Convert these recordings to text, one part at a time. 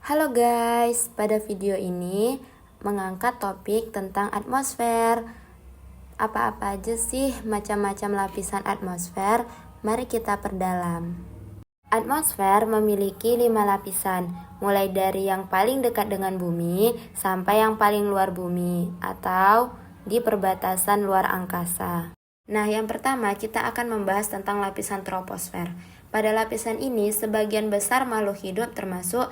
Halo guys, pada video ini mengangkat topik tentang atmosfer. Apa-apa aja sih macam-macam lapisan atmosfer? Mari kita perdalam. Atmosfer memiliki 5 lapisan, mulai dari yang paling dekat dengan bumi sampai yang paling luar bumi atau di perbatasan luar angkasa. Nah, yang pertama kita akan membahas tentang lapisan troposfer. Pada lapisan ini, sebagian besar makhluk hidup termasuk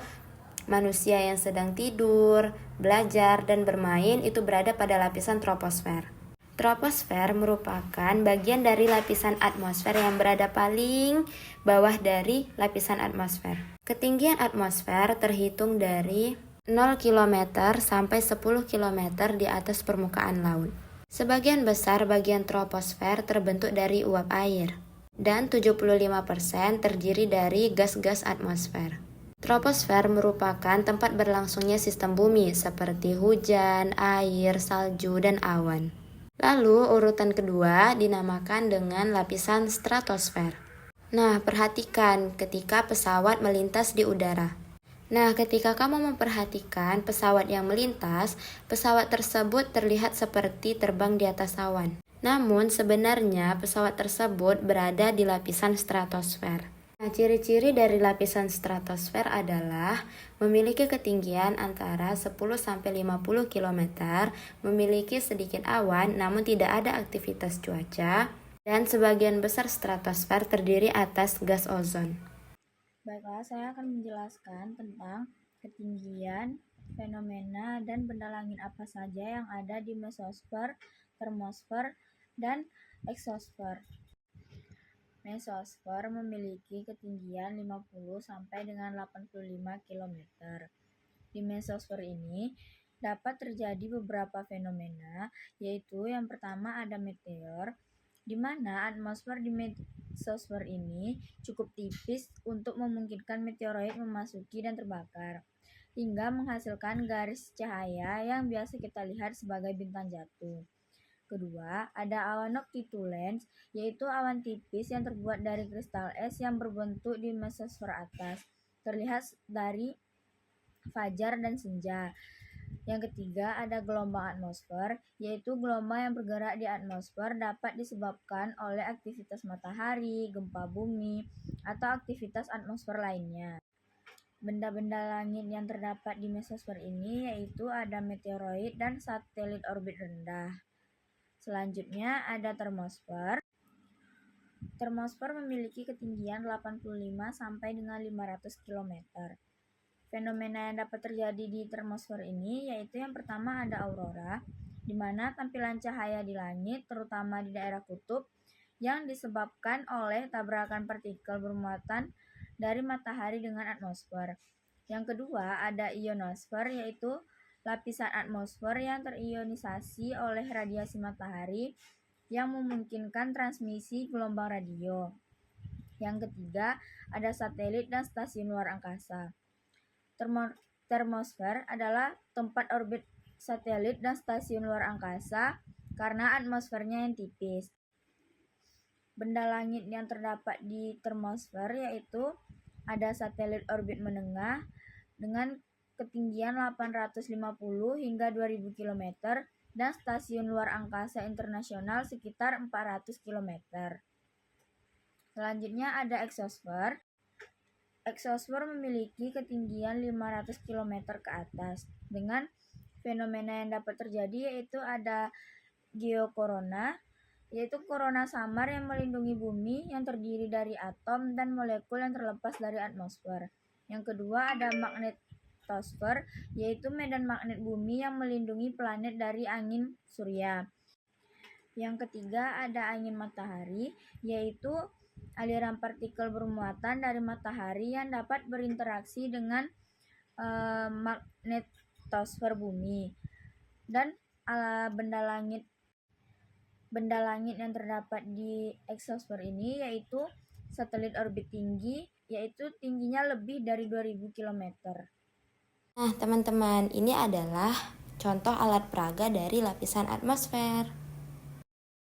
manusia yang sedang tidur, belajar, dan bermain itu berada pada lapisan troposfer. Troposfer merupakan bagian dari lapisan atmosfer yang berada paling bawah dari lapisan atmosfer. Ketinggian atmosfer terhitung dari 0 km sampai 10 km di atas permukaan laut. Sebagian besar bagian troposfer terbentuk dari uap air, dan 75% terdiri dari gas-gas atmosfer. Troposfer merupakan tempat berlangsungnya sistem bumi seperti hujan, air, salju, dan awan. Lalu urutan kedua dinamakan dengan lapisan stratosfer. Nah, perhatikan ketika pesawat melintas di udara. Nah, ketika kamu memperhatikan pesawat yang melintas, pesawat tersebut terlihat seperti terbang di atas awan. Namun, sebenarnya pesawat tersebut berada di lapisan stratosfer. Nah, ciri-ciri dari lapisan stratosfer adalah memiliki ketinggian antara 10-50 km, memiliki sedikit awan namun tidak ada aktivitas cuaca, dan sebagian besar stratosfer terdiri atas gas ozon. Baiklah, saya akan menjelaskan tentang ketinggian, fenomena, dan benda langit apa saja yang ada di mesosfer, termosfer, dan eksosfer. Mesosfer memiliki ketinggian 50 sampai dengan 85 km. Di mesosfer ini dapat terjadi beberapa fenomena, yaitu yang pertama ada meteor, di mana atmosfer di mesosfer ini cukup tipis untuk memungkinkan meteoroid memasuki dan terbakar, hingga menghasilkan garis cahaya yang biasa kita lihat sebagai bintang jatuh. Kedua, ada awan noctitulens, yaitu awan tipis yang terbuat dari kristal es yang berbentuk di mesosfer atas, terlihat dari fajar dan senja. Yang ketiga, ada gelombang atmosfer, yaitu gelombang yang bergerak di atmosfer dapat disebabkan oleh aktivitas matahari, gempa bumi, atau aktivitas atmosfer lainnya. Benda-benda langit yang terdapat di mesosfer ini yaitu ada meteoroid dan satelit orbit rendah. Selanjutnya ada termosfer. Termosfer memiliki ketinggian 85 sampai dengan 500 km. Fenomena yang dapat terjadi di termosfer ini yaitu yang pertama ada aurora, di mana tampilan cahaya di langit, terutama di daerah kutub, yang disebabkan oleh tabrakan partikel bermuatan dari matahari dengan atmosfer. Yang kedua ada ionosfer, yaitu lapisan atmosfer yang terionisasi oleh radiasi matahari yang memungkinkan transmisi gelombang radio. Yang ketiga, ada satelit dan stasiun luar angkasa. Termosfer adalah tempat orbit satelit dan stasiun luar angkasa karena atmosfernya yang tipis. Benda langit yang terdapat di termosfer yaitu ada satelit orbit menengah dengan ketinggian 850 hingga 2000 km dan stasiun luar angkasa internasional sekitar 400 km. Selanjutnya ada eksosfer. Eksosfer memiliki ketinggian 500 km ke atas dengan fenomena yang dapat terjadi yaitu ada geokorona, yaitu korona samar yang melindungi bumi yang terdiri dari atom dan molekul yang terlepas dari atmosfer. Yang kedua ada magnetosfer, yaitu medan magnet bumi yang melindungi planet dari angin surya. Yang ketiga ada angin matahari, yaitu aliran partikel bermuatan dari matahari yang dapat berinteraksi dengan magnetosfer bumi. Dan benda langit yang terdapat di eksosfer ini yaitu satelit orbit tinggi, yaitu tingginya lebih dari 2000 km. Nah, teman-teman, ini adalah contoh alat peraga dari lapisan atmosfer.